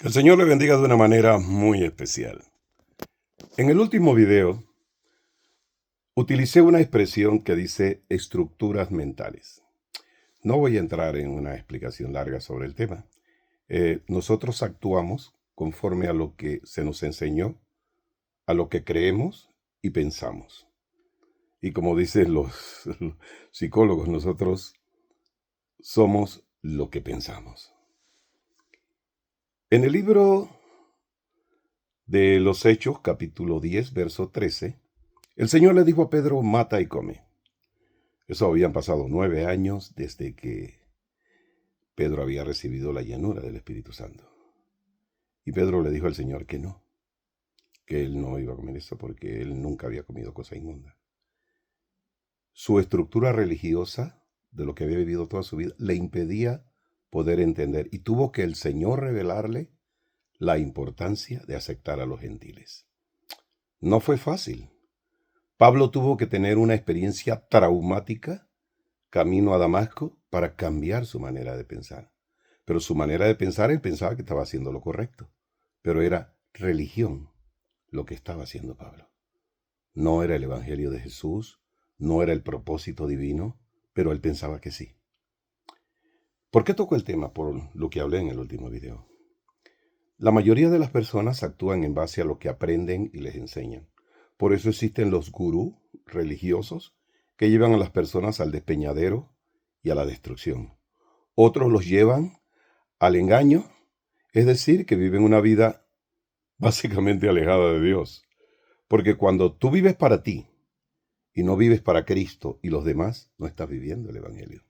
Que el Señor le bendiga de una manera muy especial. En el último video utilicé una expresión que dice estructuras mentales. No voy a entrar en una explicación larga sobre el tema. Nosotros actuamos conforme a lo que se nos enseñó, a lo que creemos y pensamos. Y como dicen los psicólogos, nosotros somos lo que pensamos. En el libro de los Hechos, capítulo 10, verso 13, el Señor le dijo a Pedro, mata y come. Eso habían pasado 9 años desde que Pedro había recibido la llenura del Espíritu Santo. Y Pedro le dijo al Señor que no, que él no iba a comer eso porque él nunca había comido cosa inmunda. Su estructura religiosa, de lo que había vivido toda su vida, le impedía poder entender y tuvo que el Señor revelarle la importancia de aceptar a los gentiles. No fue fácil. Pablo tuvo que tener una experiencia traumática camino a Damasco para cambiar su manera de pensar. Pero su manera de pensar, él pensaba que estaba haciendo lo correcto. Pero era religión lo que estaba haciendo Pablo. No era el Evangelio de Jesús, no era el propósito divino, pero él pensaba que sí. ¿Por qué toco el tema? Por lo que hablé en el último video. La mayoría de las personas actúan en base a lo que aprenden y les enseñan. Por eso existen los gurús religiosos que llevan a las personas al despeñadero y a la destrucción. Otros los llevan al engaño, es decir, que viven una vida básicamente alejada de Dios. Porque cuando tú vives para ti y no vives para Cristo y los demás, no estás viviendo el Evangelio.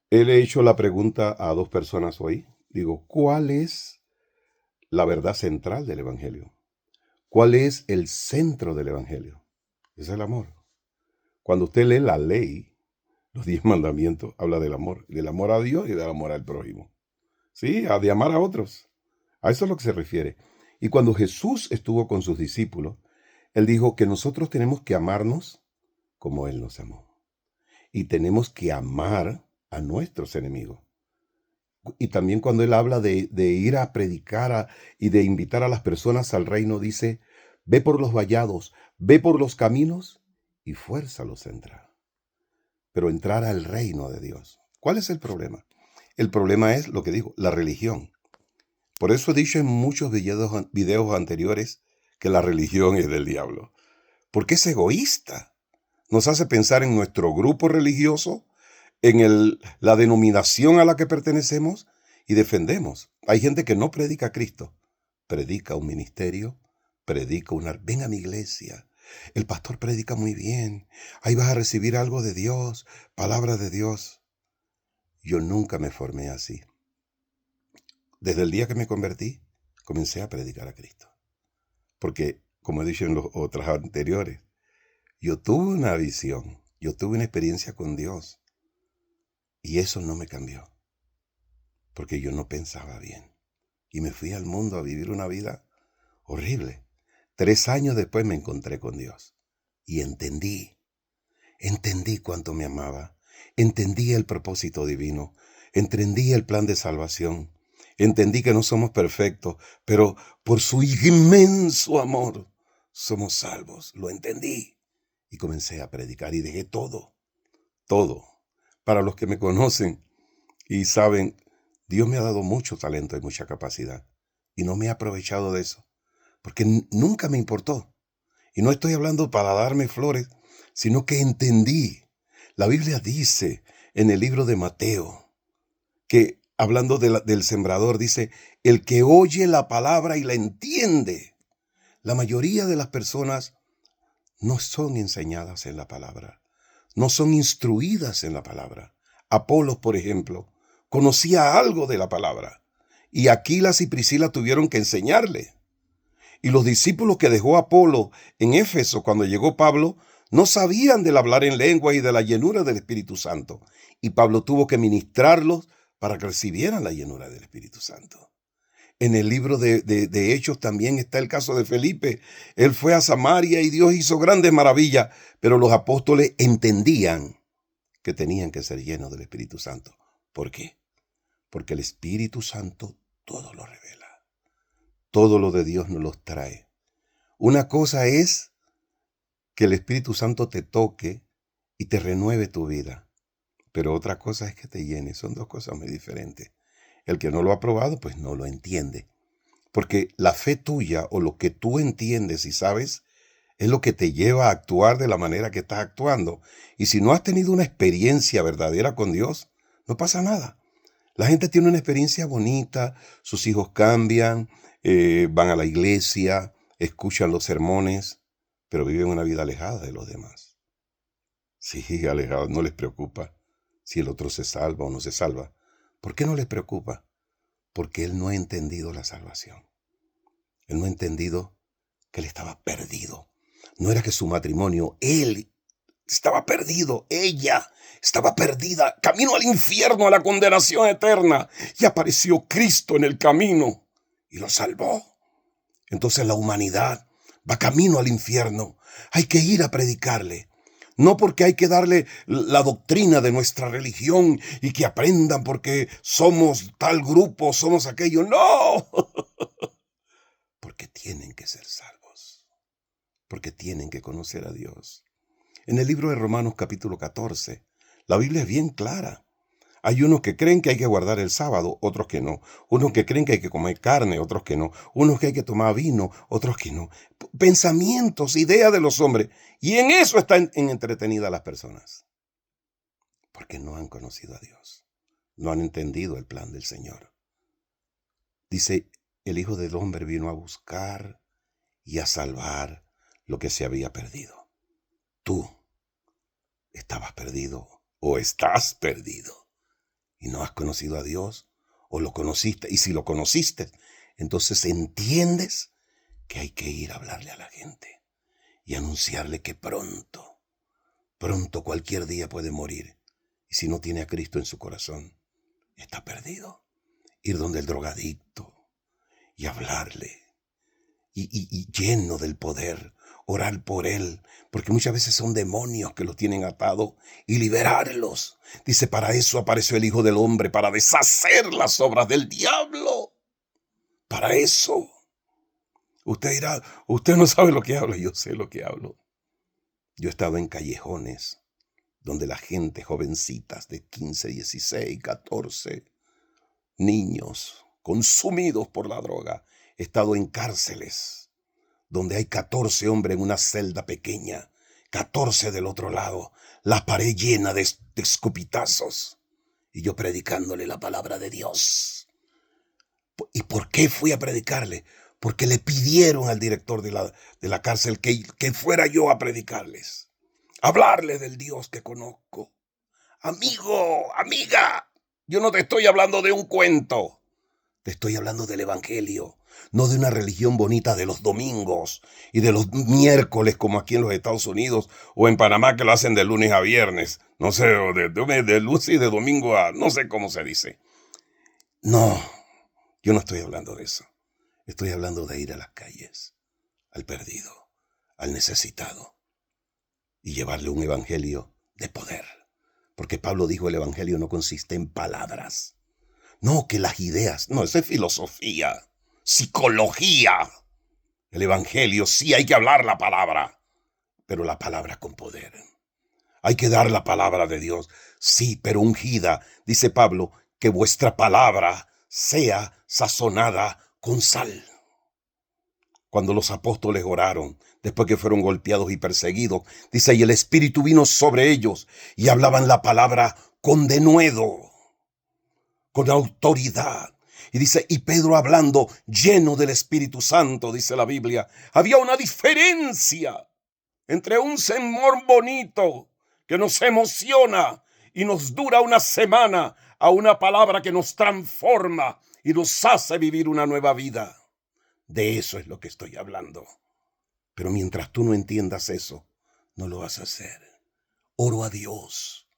Él he hecho la pregunta a 2 personas hoy. Digo, ¿cuál es la verdad central del Evangelio? ¿Cuál es el centro del Evangelio? Es el amor. Cuando usted lee la ley, los 10 mandamientos, habla del amor a Dios y del amor al prójimo. Sí, de amar a otros. A eso es lo que se refiere. Y cuando Jesús estuvo con sus discípulos, Él dijo que nosotros tenemos que amarnos como Él nos amó. Y tenemos que amar a nuestros enemigos. Y también cuando Él habla de ir a predicar y de invitar a las personas al reino, dice, ve por los vallados, ve por los caminos y fuérzalos a entrar. Pero entrar al reino de Dios. ¿Cuál es el problema? El problema es lo que digo, la religión. Por eso he dicho en muchos videos anteriores que la religión es del diablo. Porque es egoísta. Nos hace pensar en nuestro grupo religioso, en la denominación a la que pertenecemos y defendemos. Hay gente que no predica a Cristo. Predica un ministerio, ven a mi iglesia. El pastor predica muy bien. Ahí vas a recibir algo de Dios, palabra de Dios. Yo nunca me formé así. Desde el día que me convertí, comencé a predicar a Cristo. Porque, como he dicho en los otros anteriores, yo tuve una visión, yo tuve una experiencia con Dios. Y eso no me cambió. Porque yo no pensaba bien. Y me fui al mundo a vivir una vida horrible. 3 años después me encontré con Dios. Y entendí cuánto me amaba. Entendí el propósito divino. Entendí el plan de salvación. Entendí que no somos perfectos, pero por su inmenso amor somos salvos. Lo entendí. Y comencé a predicar y dejé todo. Para los que me conocen y saben, Dios me ha dado mucho talento y mucha capacidad. Y no me he aprovechado de eso. Porque nunca me importó. Y no estoy hablando para darme flores, sino que entendí. La Biblia dice en el libro de Mateo, que hablando del sembrador, dice, el que oye la palabra y la entiende. La mayoría de las personas no son enseñadas en la palabra, no son instruidas en la palabra. Apolos, por ejemplo, conocía algo de la palabra, y Aquilas y Priscila tuvieron que enseñarle. Y los discípulos que dejó Apolo en Éfeso cuando llegó Pablo, no sabían del hablar en lengua y de la llenura del Espíritu Santo. Y Pablo tuvo que ministrarlos para que recibieran la llenura del Espíritu Santo. En el libro de Hechos también está el caso de Felipe. Él fue a Samaria y Dios hizo grandes maravillas, pero los apóstoles entendían que tenían que ser llenos del Espíritu Santo. ¿Por qué? Porque el Espíritu Santo todo lo revela. todo lo de Dios nos los trae. Una cosa es que el Espíritu Santo te toque y te renueve tu vida. Pero otra cosa es que te llene. Son dos cosas muy diferentes. El que no lo ha probado, pues no lo entiende. Porque la fe tuya o lo que tú entiendes y sabes es lo que te lleva a actuar de la manera que estás actuando. Y si no has tenido una experiencia verdadera con Dios, no pasa nada. La gente tiene una experiencia bonita, sus hijos cambian, van a la iglesia, escuchan los sermones, pero viven una vida alejada de los demás. Sí, alejada, no les preocupa si el otro se salva o no se salva. ¿Por qué no les preocupa? Porque él no ha entendido la salvación. Él no ha entendido que él estaba perdido. No era que su matrimonio, él estaba perdido, ella estaba perdida, camino al infierno, a la condenación eterna. Y apareció Cristo en el camino y lo salvó. Entonces la humanidad va camino al infierno. Hay que ir a predicarle. No porque hay que darle la doctrina de nuestra religión y que aprendan porque somos tal grupo, somos aquello. ¡No! Porque tienen que ser salvos. Porque tienen que conocer a Dios. En el libro de Romanos capítulo 14, la Biblia es bien clara. Hay unos que creen que hay que guardar el sábado, otros que no. Unos que creen que hay que comer carne, otros que no. Unos que hay que tomar vino, otros que no. Pensamientos, ideas de los hombres. Y en eso están entretenidas las personas. Porque no han conocido a Dios. No han entendido el plan del Señor. Dice, el Hijo del Hombre vino a buscar y a salvar lo que se había perdido. Tú estabas perdido o estás perdido y no has conocido a Dios o lo conociste. Y si lo conociste, entonces entiendes que hay que ir a hablarle a la gente y anunciarle que pronto cualquier día puede morir. Y si no tiene a Cristo en su corazón, está perdido. Ir donde el drogadicto y hablarle y lleno del poder, orar por él, porque muchas veces son demonios que los tienen atados y liberarlos. Dice, para eso apareció el Hijo del Hombre, para deshacer las obras del diablo. Para eso. Usted dirá, usted no sabe lo que habla. Yo sé lo que hablo. Yo he estado en callejones donde la gente, jovencitas de 15, 16, 14, niños consumidos por la droga. He estado en cárceles donde hay 14 hombres en una celda pequeña, 14 del otro lado, la pared llena de escupitazos, y yo predicándole la palabra de Dios. ¿Y por qué fui a predicarle? Porque le pidieron al director de la cárcel que fuera yo a predicarles, hablarle del Dios que conozco. Amigo, amiga, yo no te estoy hablando de un cuento, te estoy hablando del Evangelio. No de una religión bonita de los domingos y de los miércoles como aquí en los Estados Unidos o en Panamá que lo hacen de lunes a viernes. No sé, de luz y de domingo a no sé cómo se dice. No, yo no estoy hablando de eso. Estoy hablando de ir a las calles, al perdido, al necesitado y llevarle un evangelio de poder. Porque Pablo dijo, el evangelio no consiste en palabras. No, que las ideas, no, eso es filosofía. Psicología. El evangelio sí hay que hablar la palabra, pero la palabra con poder. Hay que dar la palabra de Dios, sí, pero ungida. Dice Pablo, que vuestra palabra sea sazonada con sal. Cuando los apóstoles oraron, después que fueron golpeados y perseguidos, dice, y el Espíritu vino sobre ellos y hablaban la palabra con denuedo, con autoridad. Y dice, y Pedro hablando lleno del Espíritu Santo, dice la Biblia, había una diferencia entre un sermón bonito que nos emociona y nos dura una semana a una palabra que nos transforma y nos hace vivir una nueva vida. De eso es lo que estoy hablando. Pero mientras tú no entiendas eso, no lo vas a hacer. Oro a Dios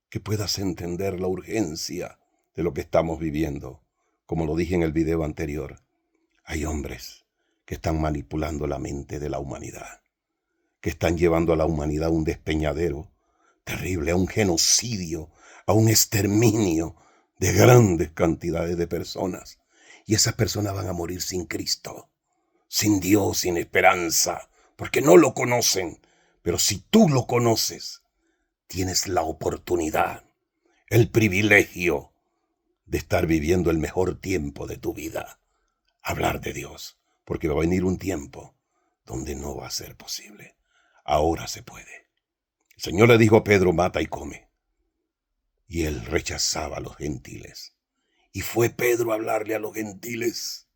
que puedas entender la urgencia de lo que estamos viviendo. Como lo dije en el video anterior, hay hombres que están manipulando la mente de la humanidad, que están llevando a la humanidad a un despeñadero terrible, a un genocidio, a un exterminio de grandes cantidades de personas. Y esas personas van a morir sin Cristo. sin Dios, sin esperanza, porque no lo conocen. Pero si tú lo conoces, tienes la oportunidad, el privilegio de estar viviendo el mejor tiempo de tu vida. Hablar de Dios, porque va a venir un tiempo donde no va a ser posible. Ahora se puede. El Señor le dijo a Pedro, mata y come. Y él rechazaba a los gentiles. Y fue Pedro a hablarle a los gentiles.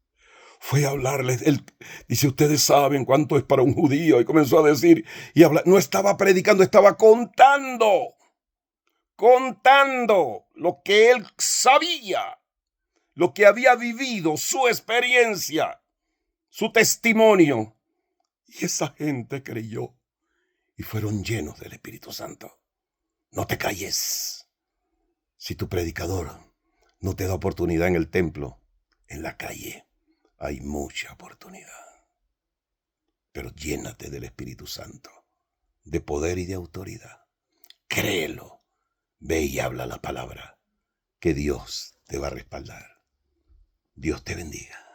Fue a hablarles. Él dice, ustedes saben cuánto es para un judío. Y comenzó a decir y hablar. No estaba predicando, estaba contando lo que él sabía, lo que había vivido, su experiencia, su testimonio. Y esa gente creyó y fueron llenos del Espíritu Santo. No te calles. Si tu predicador no te da oportunidad en el templo, en la calle hay mucha oportunidad. Pero llénate del Espíritu Santo, de poder y de autoridad. Créelo. Ve y habla la palabra, que Dios te va a respaldar. Dios te bendiga.